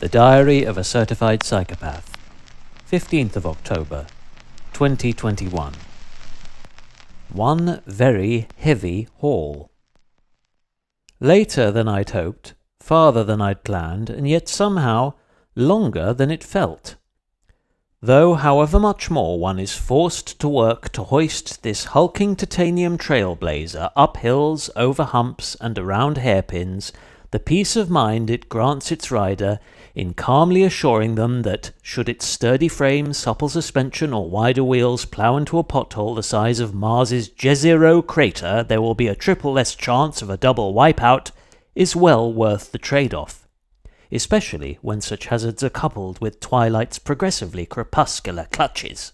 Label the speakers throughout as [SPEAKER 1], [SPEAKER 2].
[SPEAKER 1] The Diary of a Certified Psychopath, 15th of October, 2021. One very heavy haul. Later than I'd hoped, farther than I'd planned, and yet somehow longer than it felt. Though however much more one is forced to work to hoist this hulking titanium trailblazer up hills, over humps, and around hairpins, the peace of mind it grants its rider in calmly assuring them that, should its sturdy frame, supple suspension, or wider wheels plough into a pothole the size of Mars's Jezero crater, there will be a triple less chance of a double wipeout, is well worth the trade-off, especially when such hazards are coupled with Twilight's progressively crepuscular clutches.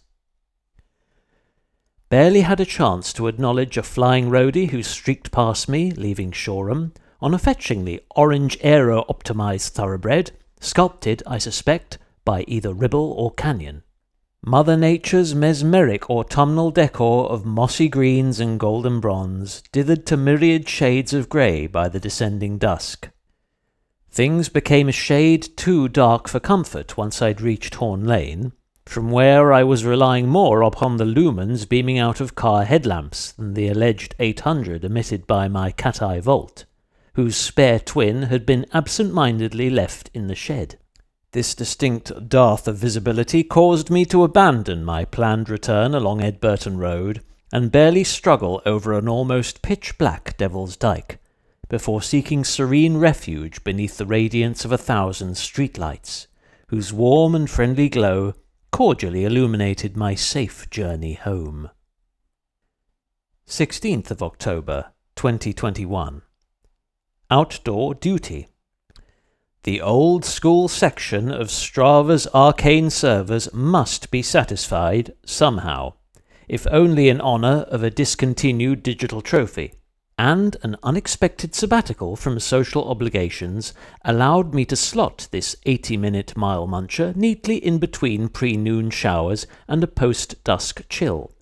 [SPEAKER 1] Barely had a chance to acknowledge a flying roadie who streaked past me, leaving Shoreham, on a fetchingly orange aero-optimized thoroughbred, sculpted, I suspect, by either Ribble or Canyon. Mother Nature's mesmeric autumnal decor of mossy greens and golden bronze, dithered to myriad shades of grey by the descending dusk. Things became a shade too dark for comfort once I'd reached Horn Lane, from where I was relying more upon the lumens beaming out of car headlamps than the alleged 800 emitted by my cat-eye vault, whose spare twin had been absent-mindedly left in the shed. This distinct dearth of visibility caused me to abandon my planned return along Edburton Road and barely struggle over an almost pitch-black Devil's Dyke, before seeking serene refuge beneath the radiance of 1,000 streetlights, whose warm and friendly glow cordially illuminated my safe journey home. 16th of October, 2021. Outdoor duty. The old school section of Strava's arcane servers must be satisfied somehow, if only in honour of a discontinued digital trophy, and an unexpected sabbatical from social obligations allowed me to slot this 80-minute mile muncher neatly in between pre-noon showers and a post-dusk chill.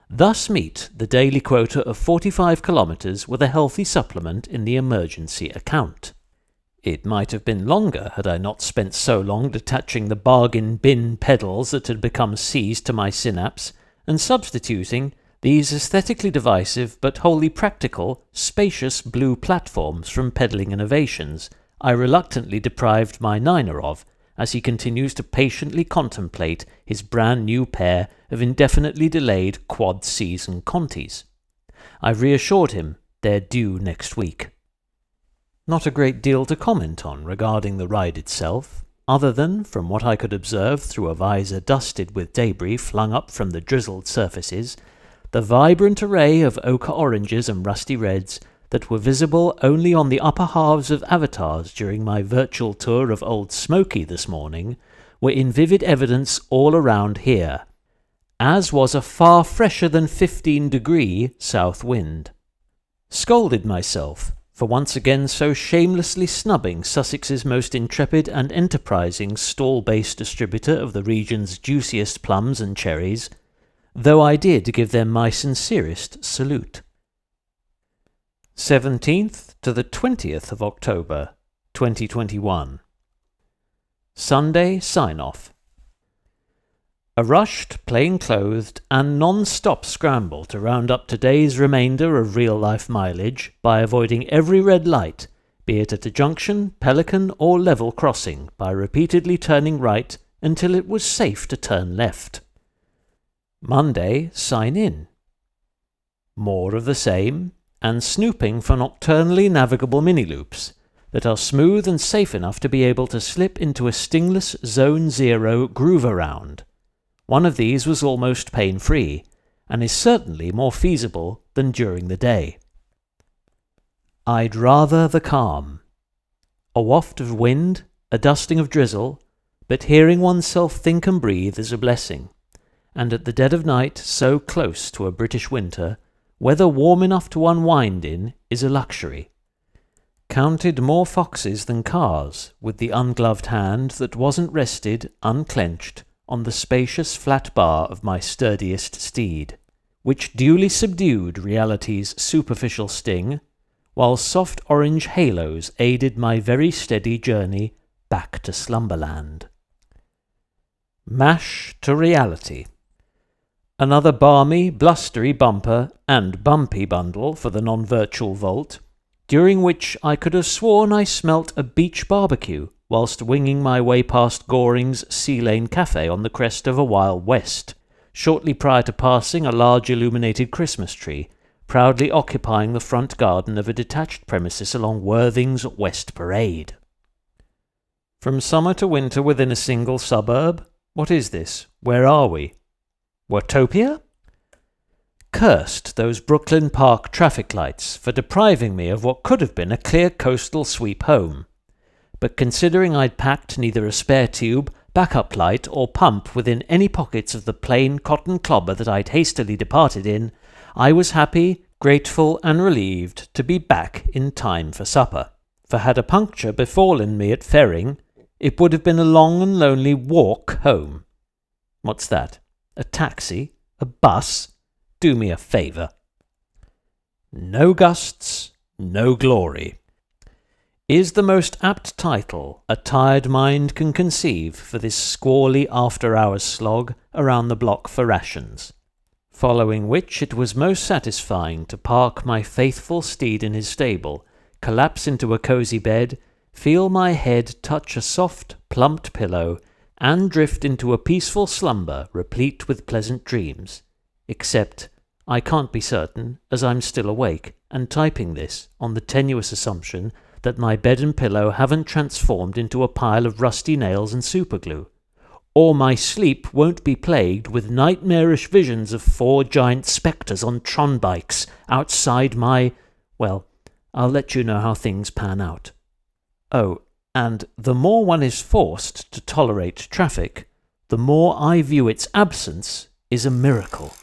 [SPEAKER 1] Thus meet the daily quota of 45 kilometres with a healthy supplement in the emergency account. It might have been longer had I not spent so long detaching the bargain bin pedals that had become seized to my synapse, and substituting these aesthetically divisive but wholly practical, spacious blue platforms from Peddling Innovations I reluctantly deprived my Niner of, as he continues to patiently contemplate his brand new pair of indefinitely delayed quad-season Contis. I've reassured him they're due next week. Not a great deal to comment on regarding the ride itself, other than, from what I could observe through a visor dusted with debris flung up from the drizzled surfaces, the vibrant array of ochre oranges and rusty reds that were visible only on the upper halves of avatars during my virtual tour of Old Smoky this morning were in vivid evidence all around here, as was a far fresher than 15-degree south wind. Scolded myself for once again so shamelessly snubbing Sussex's most intrepid and enterprising stall-based distributor of the region's juiciest plums and cherries, though I did give them my sincerest salute. 17th to the 20th of October, 2021. Sunday sign-off. A rushed, plain-clothed, and non-stop scramble to round up today's remainder of real-life mileage by avoiding every red light, be it at a junction, pelican, or level crossing, by repeatedly turning right until it was safe to turn left. Monday sign-in. More of the same, and snooping for nocturnally navigable mini-loops that are smooth and safe enough to be able to slip into a stingless Zone 0 groove-around. One of these was almost pain-free, and is certainly more feasible than during the day. I'd rather the calm. A waft of wind, a dusting of drizzle, but hearing oneself think and breathe is a blessing, and at the dead of night so close to a British winter, weather warm enough to unwind in is a luxury. Counted more foxes than cars, with the ungloved hand that wasn't rested, unclenched, on the spacious flat bar of my sturdiest steed, which duly subdued reality's superficial sting, while soft orange halos aided my very steady journey back to slumberland. Mash to reality. Another balmy, blustery bumper and bumpy bundle for the non-virtual vault, during which I could have sworn I smelt a beach barbecue whilst winging my way past Goring's Sea Lane Cafe on the crest of a Wild West, shortly prior to passing a large illuminated Christmas tree, proudly occupying the front garden of a detached premises along Worthing's West Parade. From summer to winter within a single suburb? What is this? Where are we? Watopia? Cursed those Brooklyn Park traffic lights for depriving me of what could have been a clear coastal sweep home. But considering I'd packed neither a spare tube, backup light, or pump within any pockets of the plain cotton clobber that I'd hastily departed in, I was happy, grateful, and relieved to be back in time for supper. For had a puncture befallen me at Ferring, it would have been a long and lonely walk home. What's that? A taxi? A bus? Do me a favour. No gusts, no glory, is the most apt title a tired mind can conceive for this squally after-hours slog around the block for rations, following which it was most satisfying to park my faithful steed in his stable, collapse into a cosy bed, feel my head touch a soft, plumped pillow, and drift into a peaceful slumber replete with pleasant dreams, except I can't be certain, as I'm still awake and typing this on the tenuous assumption that my bed and pillow haven't transformed into a pile of rusty nails and superglue, or my sleep won't be plagued with nightmarish visions of 4 giant spectres on Tron bikes outside my... well, I'll let you know how things pan out. Oh, and the more one is forced to tolerate traffic, the more I view its absence is a miracle.